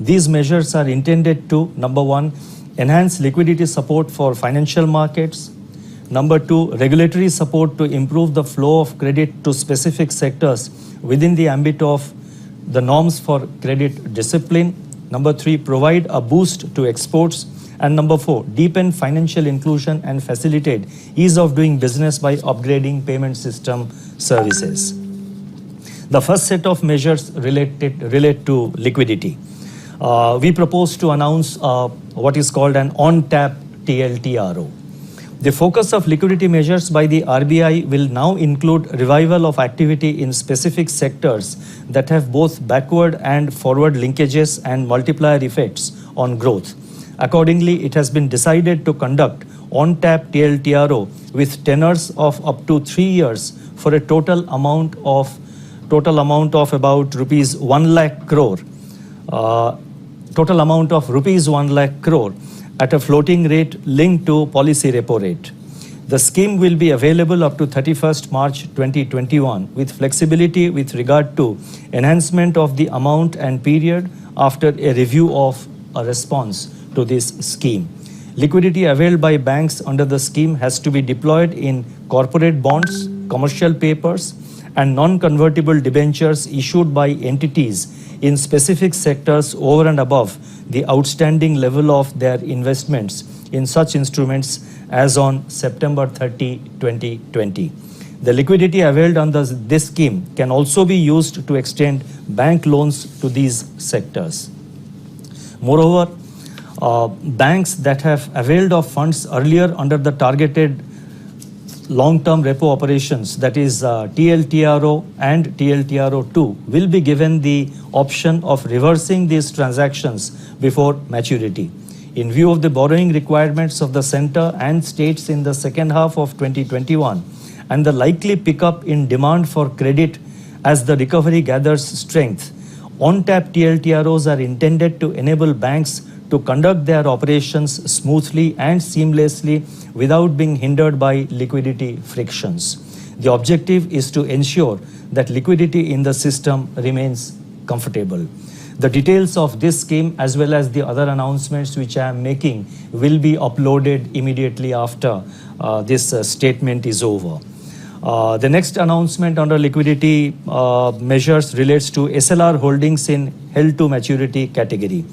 These measures are intended to, number one, enhance liquidity support for financial markets. Number two, regulatory support to improve the flow of credit to specific sectors within the ambit of the norms for credit discipline. Number three, provide a boost to exports. And number four, deepen financial inclusion and facilitate ease of doing business by upgrading payment system services. The first set of measures relate to liquidity. We propose to announce what is called an on-tap TLTRO. The focus of liquidity measures by the RBI will now include revival of activity in specific sectors that have both backward and forward linkages and multiplier effects on growth. Accordingly, it has been decided to conduct on-tap TLTRO with tenors of up to 3 years for a total amount of about rupees 1 lakh crore. Total amount of rupees 1 lakh crore at a floating rate linked to policy repo rate. The scheme will be available up to 31st March 2021 with flexibility with regard to enhancement of the amount and period after a review of a response to this scheme. Liquidity availed by banks under the scheme has to be deployed in corporate bonds, commercial papers, and non-convertible debentures issued by entities in specific sectors over and above the outstanding level of their investments in such instruments as on September 30, 2020. The liquidity availed under this scheme can also be used to extend bank loans to these sectors. Moreover, banks that have availed of funds earlier under the targeted long-term repo operations, that is TLTRO and TLTRO2, will be given the option of reversing these transactions before maturity. In view of the borrowing requirements of the center and states in the second half of 2021 and the likely pickup in demand for credit as the recovery gathers strength, on-tap TLTROs are intended to enable banks to conduct their operations smoothly and seamlessly without being hindered by liquidity frictions. The objective is to ensure that liquidity in the system remains comfortable. The details of this scheme as well as the other announcements which I am making will be uploaded immediately after this statement is over. The next announcement under liquidity measures relates to SLR holdings in held to maturity category.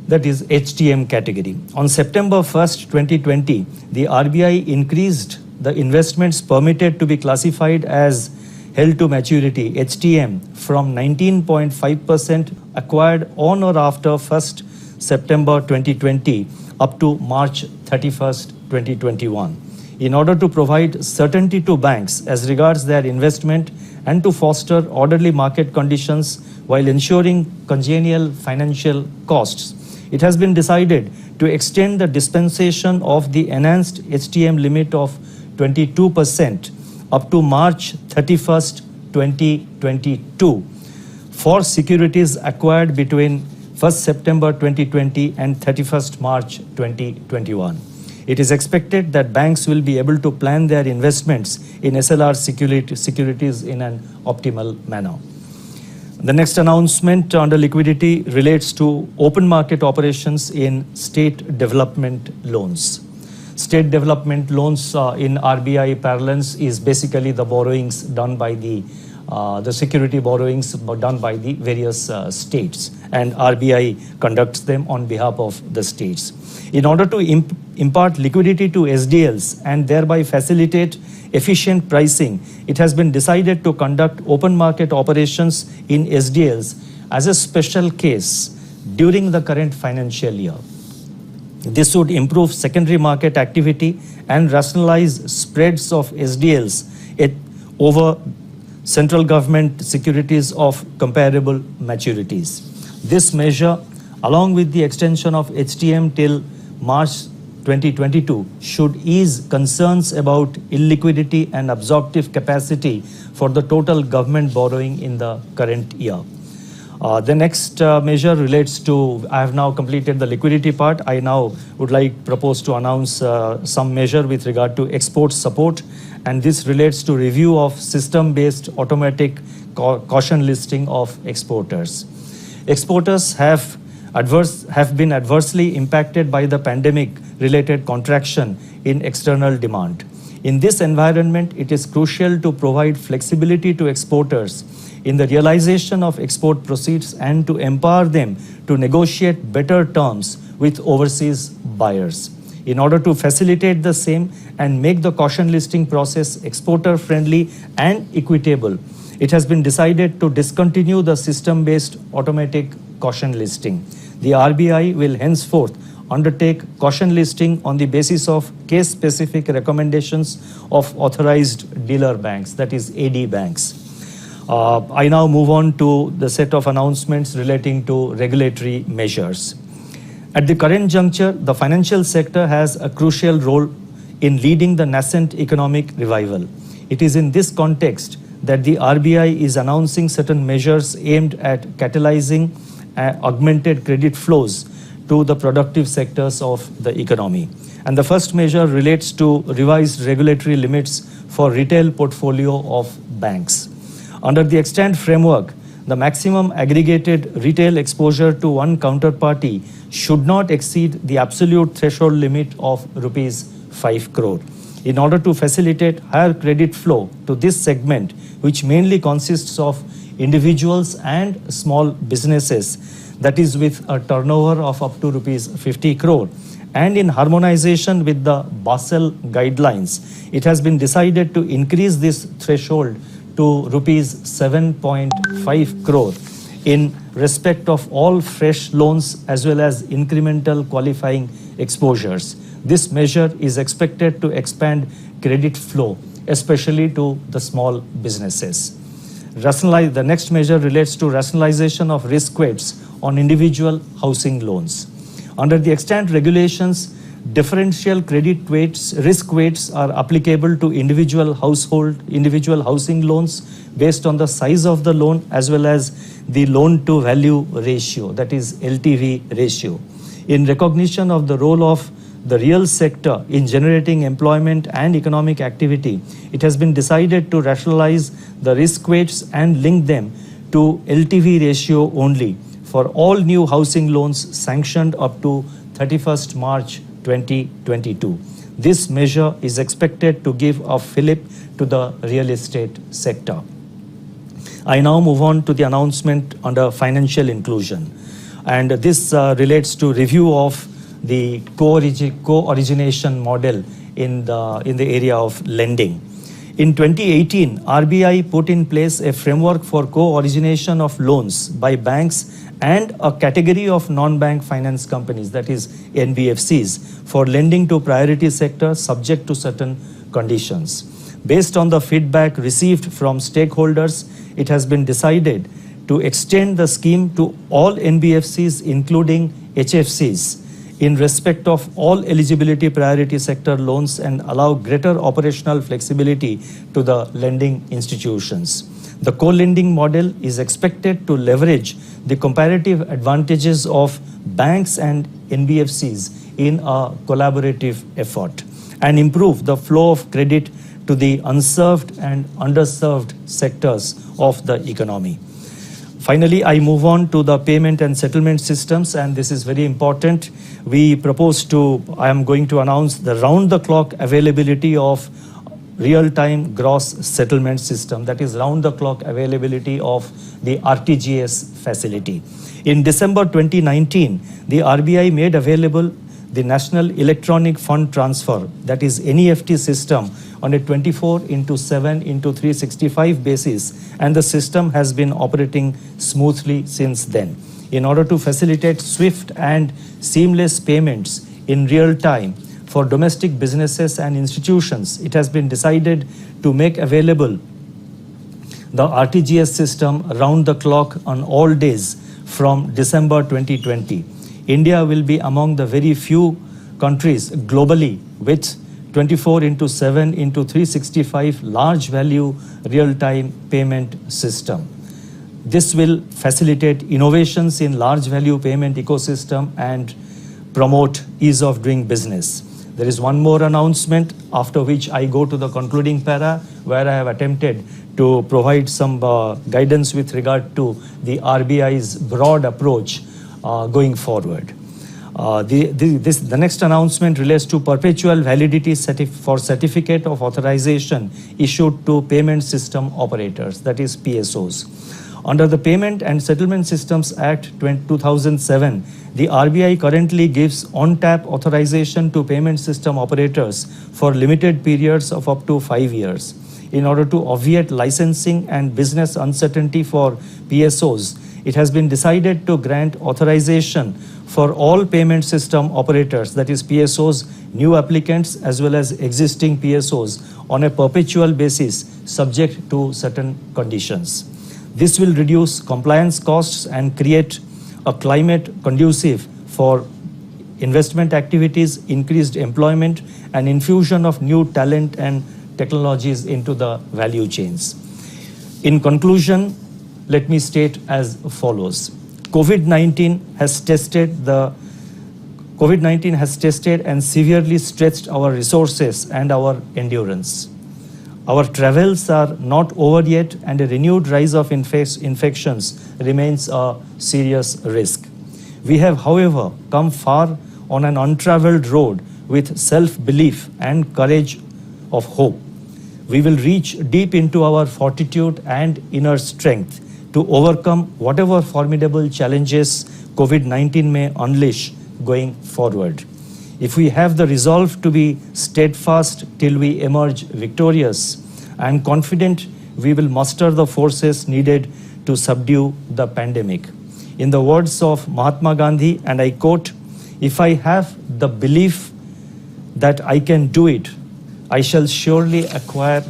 That is HTM category. On September 1st, 2020, the RBI increased the investments permitted to be classified as held to maturity HTM from 19.5% acquired on or after 1st September 2020 up to March 31st, 2021. In order to provide certainty to banks as regards their investment and to foster orderly market conditions while ensuring congenial financial costs, it has been decided to extend the dispensation of the enhanced HTM limit of 22% up to March 31st, 2022 for securities acquired between 1st September 2020 and 31st March 2021. It is expected that banks will be able to plan their investments in SLR securities in an optimal manner. The next announcement under liquidity relates to open market operations in state development loans. State development loans in RBI parlance is basically the borrowings done by the security borrowings done by the various states, and RBI conducts them on behalf of the states. In order to impart liquidity to SDLs and thereby facilitate efficient pricing, it has been decided to conduct open market operations in SDLs as a special case during the current financial year. This would improve secondary market activity and rationalize spreads of SDLs over central government securities of comparable maturities. This measure, along with the extension of HTM till March 2022, should ease concerns about illiquidity and absorptive capacity for the total government borrowing in the current year. The next measure relates to, I have now completed the liquidity part. I now would propose to announce some measure with regard to export support, and this relates to review of system-based automatic caution listing of exporters. Exporters have been adversely impacted by the pandemic-related contraction in external demand. In this environment, it is crucial to provide flexibility to exporters in the realization of export proceeds and to empower them to negotiate better terms with overseas buyers. In order to facilitate the same and make the caution listing process exporter-friendly and equitable, it has been decided to discontinue the system-based automatic caution listing. The RBI will henceforth undertake caution listing on the basis of case-specific recommendations of authorized dealer banks, that is AD banks. I now move on to the set of announcements relating to regulatory measures. At the current juncture, the financial sector has a crucial role in leading the nascent economic revival. It is in this context that the RBI is announcing certain measures aimed at catalyzing augmented credit flows to the productive sectors of the economy. And the first measure relates to revised regulatory limits for retail portfolio of banks. Under the extant framework, the maximum aggregated retail exposure to one counterparty should not exceed the absolute threshold limit of rupees 5 crore. In order to facilitate higher credit flow to this segment, which mainly consists of individuals and small businesses, that is with a turnover of up to rupees 50 crore, and in harmonization with the Basel guidelines, it has been decided to increase this threshold to rupees 7.5 crore in respect of all fresh loans as well as incremental qualifying exposures. This measure is expected to expand credit flow, especially to the small businesses. The next measure relates to rationalization of risk weights on individual housing loans. Under the extant regulations, differential credit weights, risk weights are applicable to individual housing loans based on the size of the loan as well as the loan to value ratio, that is LTV ratio. In recognition of the role of the real sector in generating employment and economic activity, it has been decided to rationalize the risk weights and link them to LTV ratio only for all new housing loans sanctioned up to 31st March 2022. This measure is expected to give a fillip to the real estate sector. I now move on to the announcement under financial inclusion. And this relates to review of the co-origination model in the area of lending. In 2018, RBI put in place a framework for co-origination of loans by banks and a category of non-bank finance companies, that is NBFCs, for lending to priority sector subject to certain conditions. Based on the feedback received from stakeholders, it has been decided to extend the scheme to all NBFCs, including HFCs, in respect of all eligibility priority sector loans and allow greater operational flexibility to the lending institutions. The co-lending model is expected to leverage the comparative advantages of banks and NBFCs in a collaborative effort and improve the flow of credit to the unserved and underserved sectors of the economy. Finally, I move on to the payment and settlement systems, and this is very important. I am going to announce the round-the-clock availability of real-time gross settlement system, that is round-the-clock availability of the RTGS facility. In December 2019, the RBI made available the National Electronic Fund Transfer, that is NEFT system, on a 24/7/365 basis, and the system has been operating smoothly since then. In order to facilitate swift and seamless payments in real time for domestic businesses and institutions, it has been decided to make available the RTGS system round the clock on all days from December 2020. India will be among the very few countries globally with 24/7/365 large value real-time payment system. This will facilitate innovations in large value payment ecosystem and promote ease of doing business. There is one more announcement, after which I go to the concluding para, where I have attempted to provide some guidance with regard to the RBI's broad approach going forward. The next announcement relates to perpetual validity for certificate of authorization issued to payment system operators, that is PSOs. Under the Payment and Settlement Systems Act 2007, the RBI currently gives on-tap authorization to payment system operators for limited periods of up to 5 years. In order to obviate licensing and business uncertainty for PSOs, it has been decided to grant authorization for all payment system operators, that is PSOs, new applicants as well as existing PSOs on a perpetual basis subject to certain conditions. This will reduce compliance costs and create a climate conducive for investment activities, increased employment, and infusion of new talent and technologies into the value chains. In conclusion, let me state as follows. COVID-19 has tested and severely stretched our resources and our endurance. Our travels are not over yet, and a renewed rise of infections remains a serious risk. We have, however, come far on an untraveled road with self-belief and courage of hope. We will reach deep into our fortitude and inner strength to overcome whatever formidable challenges COVID-19 may unleash going forward. If we have the resolve to be steadfast till we emerge victorious, I am confident we will muster the forces needed to subdue the pandemic. In the words of Mahatma Gandhi, and I quote, "If I have the belief that I can do it, I shall surely acquire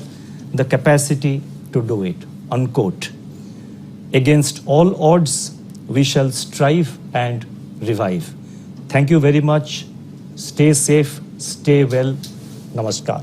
the capacity to do it," unquote. Against all odds, we shall strive and revive. Thank you very much. Stay safe, stay well. Namaskar.